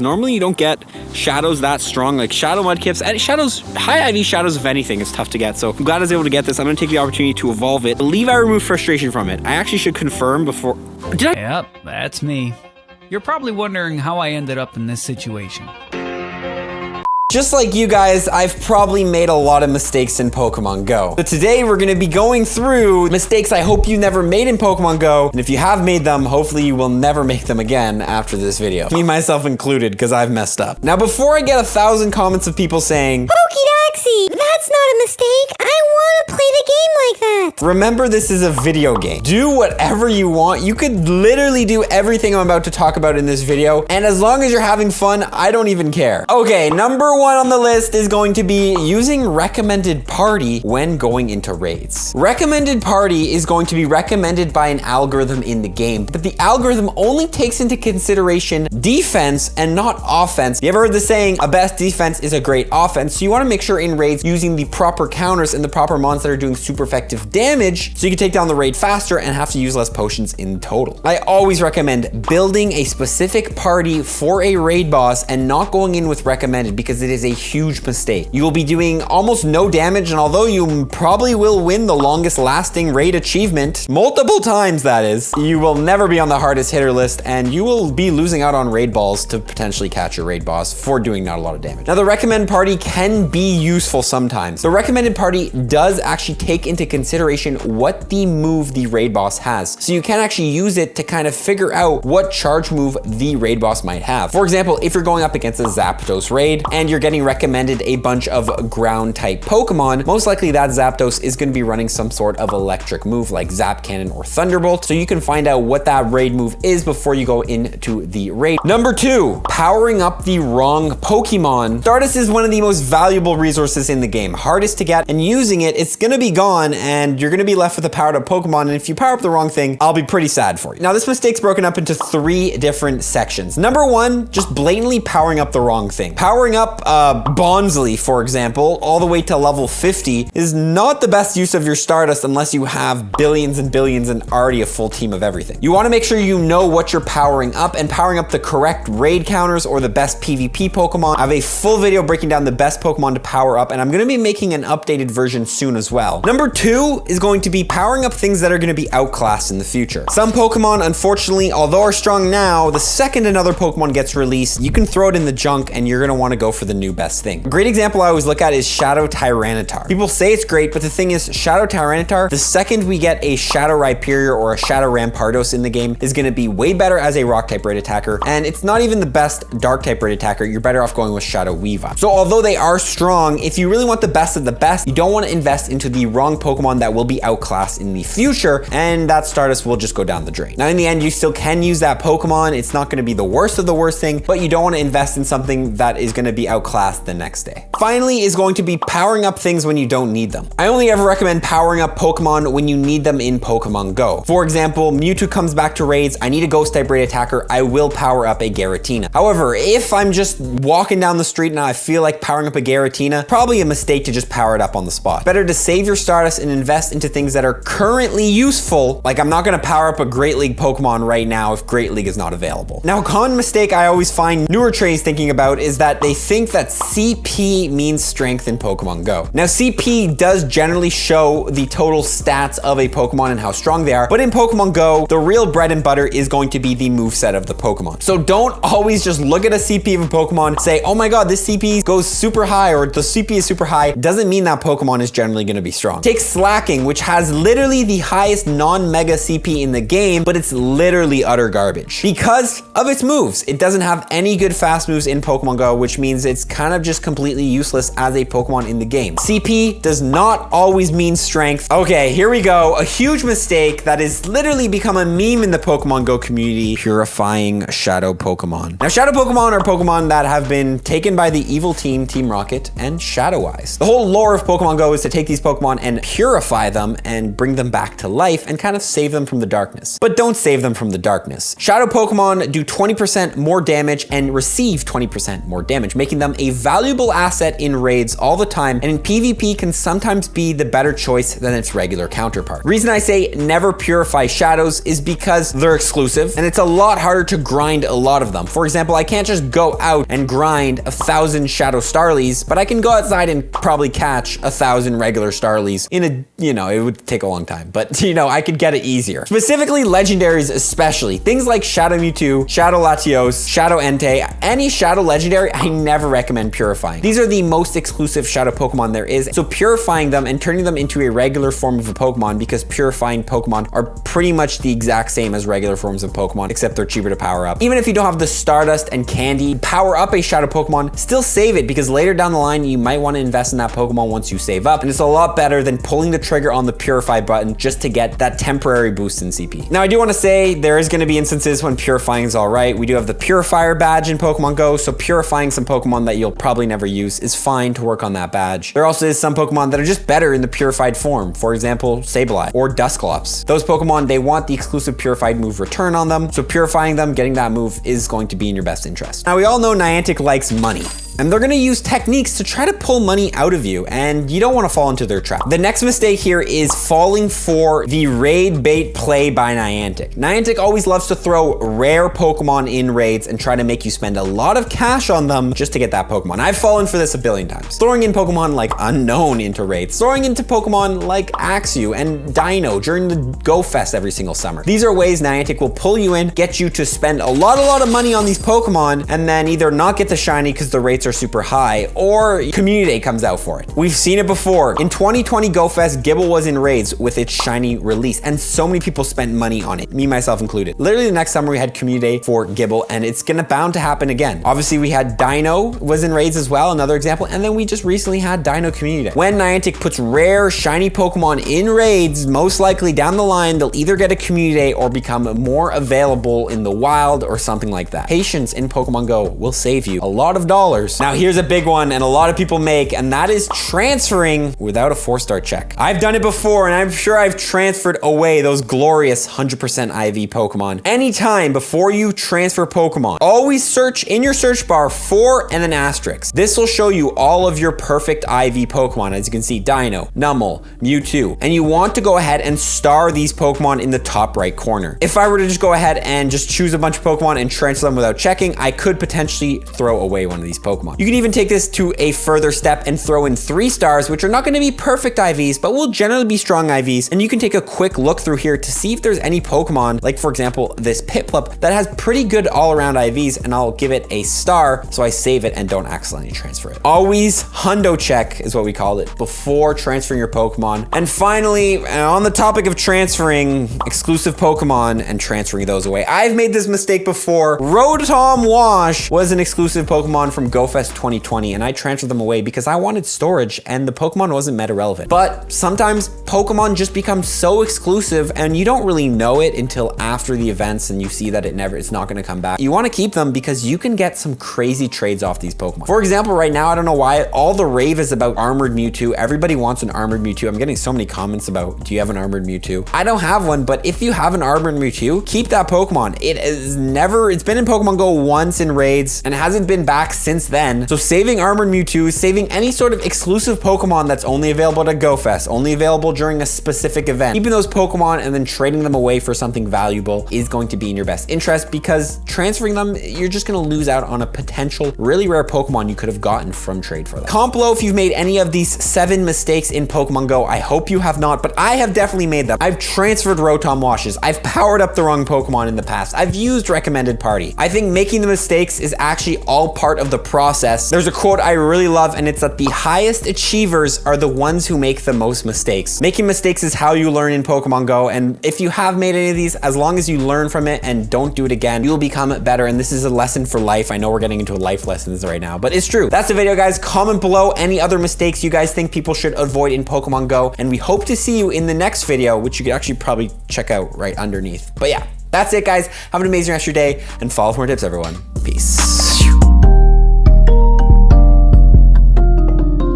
Normally you don't get shadows that strong, like shadow mudkips. And shadows, high IV shadows, if anything, is tough to get. So I'm glad I was able to get this. I'm gonna take the opportunity to evolve it. I believe I removed frustration from it. I actually should confirm before. Did I? Yep, that's me. You're probably wondering how I ended up in this situation. Just like you guys, I've probably made a lot of mistakes in Pokemon Go. So today we're gonna be going through mistakes I hope you never made in Pokemon Go. And if you have made them, hopefully you will never make them again after this video. Me, myself included, because I've messed up. Now, before I get 1,000 comments of people saying, "Pokédoxy, that's not a mistake. I wanna play the game like that." Remember, this is a video game. Do whatever you want. You could literally do everything I'm about to talk about in this video. And as long as you're having fun, I don't even care. Okay, number one on the list is going to be using recommended party when going into raids. Recommended party is going to be recommended by an algorithm in the game, but the algorithm only takes into consideration defense and not offense. You ever heard the saying, a best defense is a great offense? So you want to make sure in raids using the proper counters and the proper mons that are doing super effective damage so you can take down the raid faster and have to use less potions in total. I always recommend building a specific party for a raid boss and not going in with recommended, because it is a huge mistake. You will be doing almost no damage, and although you probably will win the longest lasting raid achievement, multiple times that is, you will never be on the hardest hitter list, and you will be losing out on raid balls to potentially catch your raid boss for doing not a lot of damage. Now, the recommend party can be useful sometimes. The recommended party does actually take into consideration what the move the raid boss has. So you can actually use it to kind of figure out what charge move the raid boss might have. For example, if you're going up against a Zapdos raid and you're getting recommended a bunch of ground type Pokemon, most likely that Zapdos is going to be running some sort of electric move like Zap Cannon or Thunderbolt. So you can find out what that raid move is before you go into the raid. Number two, powering up the wrong Pokemon. Stardust is one of the most valuable resources in the game, hardest to get, and using it, it's going to be gone and you're going to be left with a powered up Pokemon. And if you power up the wrong thing, I'll be pretty sad for you. Now, this mistake's broken up into 3 different sections. Number one, just blatantly powering up the wrong thing. Powering up Bonsley, for example, all the way to level 50 is not the best use of your Stardust unless you have billions and billions and already a full team of everything. You want to make sure you know what you're powering up and powering up the correct raid counters or the best PvP Pokemon. I have a full video breaking down the best Pokemon to power up, and I'm going to be making an updated version soon as well. Number 2 is going to be powering up things that are going to be outclassed in the future. Some Pokemon, unfortunately, although are strong now, the second another Pokemon gets released, you can throw it in the junk and you're going to want to go for the new best thing. A great example I always look at is Shadow Tyranitar. People say it's great, but the thing is, Shadow Tyranitar, the second we get a Shadow Rhyperior or a Shadow Rampardos in the game, is going to be way better as a rock type raid attacker, and it's not even the best dark type raid attacker. You're better off going with Shadow Weavile. So although they are strong, if you really want the best of the best, you don't want to invest into the wrong Pokemon that will be outclassed in the future, and that Stardust will just go down the drain. Now, in the end, you still can use that Pokemon. It's not going to be the worst of the worst thing, but you don't want to invest in something that is going to be outclassed the next day. Finally is going to be powering up things when you don't need them. I only ever recommend powering up Pokemon when you need them in Pokemon Go. For example, Mewtwo comes back to raids, I need a ghost type raid attacker, I will power up a Giratina. However, if I'm just walking down the street and I feel like powering up a Giratina, probably a mistake to just power it up on the spot. Better to save your Stardust and invest into things that are currently useful. Like, I'm not gonna power up a Great League Pokemon right now if Great League is not available. Now, a common mistake I always find newer trainees thinking about is that they think that CP means strength in Pokemon Go. Now, CP does generally show the total stats of a Pokemon and how strong they are, but in Pokemon Go, the real bread and butter is going to be the moveset of the Pokemon. So don't always just look at a CP of a Pokemon, say, oh my god, this CP goes super high, or the CP is super high. Doesn't mean that Pokemon is generally going to be strong. Take Slacking, which has literally the highest non-mega CP in the game, but it's literally utter garbage because of its moves. It doesn't have any good fast moves in Pokemon Go, which means it's kind of just completely useless as a Pokemon in the game. CP does not always mean strength. Okay, here we go. A huge mistake that has literally become a meme in the Pokemon Go community: purifying shadow Pokemon. Now, shadow Pokemon are Pokemon that have been taken by the evil team, Team Rocket, and Shadow Eyes. The whole whole lore of Pokemon Go is to take these Pokemon and purify them and bring them back to life and kind of save them from the darkness. But don't save them from the darkness. Shadow Pokemon do 20% more damage and receive 20% more damage, making them a valuable asset in raids all the time, and in PvP can sometimes be the better choice than its regular counterpart. Reason I say never purify shadows is because they're exclusive and it's a lot harder to grind a lot of them. For example, I can't just go out and grind 1,000 Shadow Starlies, but I can go outside and probably catch 1,000 regular Starlies in a, you know, it would take a long time, but you know, I could get it easier. Specifically legendaries especially. Things like Shadow Mewtwo, Shadow Latios, Shadow Entei, any Shadow Legendary, I never recommend purifying. These are the most exclusive Shadow Pokemon there is, so purifying them and turning them into a regular form of a Pokemon, because purifying Pokemon are pretty much the exact same as regular forms of Pokemon, except they're cheaper to power up. Even if you don't have the Stardust and Candy, power up a Shadow Pokemon, still save it, because later down the line, you might want to invest in that Pokemon once you save up, and it's a lot better than pulling the trigger on the Purify button just to get that temporary boost in CP. Now, I do want to say there is going to be instances when purifying is all right. We do have the Purifier badge in Pokemon Go, so purifying some Pokemon that you'll probably never use is fine to work on that badge. There also is some Pokemon that are just better in the purified form. For example, Sableye or Dusclops. Those Pokemon, they want the exclusive purified move return on them, so purifying them, getting that move is going to be in your best interest. Now, we all know Niantic likes money, and they're gonna use techniques to try to pull money out of you, and you don't wanna fall into their trap. The next mistake here is falling for the raid bait play by Niantic. Niantic always loves to throw rare Pokemon in raids and try to make you spend a lot of cash on them just to get that Pokemon. I've fallen for this a billion times. Throwing in Pokemon like Unknown into raids, throwing into Pokemon like Axew and Dino during the Go Fest every single summer. These are ways Niantic will pull you in, get you to spend a lot of money on these Pokemon, and then either not get the shiny because the rates are super high, or Community Day comes out for it. We've seen it before. In 2020 Go Fest, Gible was in raids with its shiny release, and so many people spent money on it, me myself included. Literally the next summer we had Community Day for Gible, and it's gonna bound to happen again. Obviously we had Dino was in raids as well, another example, and then we just recently had Dino Community Day. When Niantic puts rare shiny Pokemon in raids, most likely down the line they'll either get a Community Day or become more available in the wild or something like that. Patience in Pokemon Go will save you a lot of dollars. Now here's a big one and a lot of people make, and that is transferring without a 4-star check. I've done it before, and I'm sure I've transferred away those glorious 100% IV Pokemon. Anytime before you transfer Pokemon, always search in your search bar for and then asterisk. This will show you all of your perfect IV Pokemon. As you can see, Dino, Numel, Mewtwo, and you want to go ahead and star these Pokemon in the top right corner. If I were to just go ahead and just choose a bunch of Pokemon and transfer them without checking, I could potentially throw away one of these Pokemon. You can even take this to a further step and throw in 3 stars, which are not going to be perfect IVs, but will generally be strong IVs. And you can take a quick look through here to see if there's any Pokemon, like for example, this Piplup, that has pretty good all-around IVs, and I'll give it a star so I save it and don't accidentally transfer it. Always hundo check is what we call it before transferring your Pokemon. And finally, on the topic of transferring exclusive Pokemon and transferring those away, I've made this mistake before. Rotom Wash was an exclusive Pokemon from Go Fest 2020, and I transferred them away because I wanted storage and the Pokemon wasn't meta relevant. But sometimes Pokemon just become so exclusive and you don't really know it until after the events and you see that it's not gonna come back. You wanna keep them because you can get some crazy trades off these Pokemon. For example, right now, I don't know why, all the rave is about Armored Mewtwo. Everybody wants an Armored Mewtwo. I'm getting so many comments about, do you have an Armored Mewtwo? I don't have one, but if you have an Armored Mewtwo, keep that Pokemon. It's been in Pokemon Go once in raids and hasn't been back since then. So saving Armored Mewtwo, saving any sort of exclusive Pokemon that's only available at Go Fest, only available during a specific event, keeping those Pokemon and then trading them away for something valuable is going to be in your best interest, because transferring them, you're just gonna lose out on a potential really rare Pokemon you could have gotten from trade for them. Comment below if you've made any of these 7 mistakes in Pokemon Go. I hope you have not, but I have definitely made them. I've transferred Rotom Washes. I've powered up the wrong Pokemon in the past. I've used recommended party. I think making the mistakes is actually all part of the process. There's a quote I really love, and it's that the highest achievers are the ones who make the most mistakes. Making mistakes is how you learn in Pokemon Go, and if you have made any of these, as long as you learn from it and don't do it again, you'll become better, and this is a lesson for life. I know we're getting into life lessons right now, but it's true. That's the video, guys. Comment below any other mistakes you guys think people should avoid in Pokemon Go, and we hope to see you in the next video, which you could actually probably check out right underneath. But yeah, that's it, guys. Have an amazing rest of your day, and follow for more tips, everyone. Peace.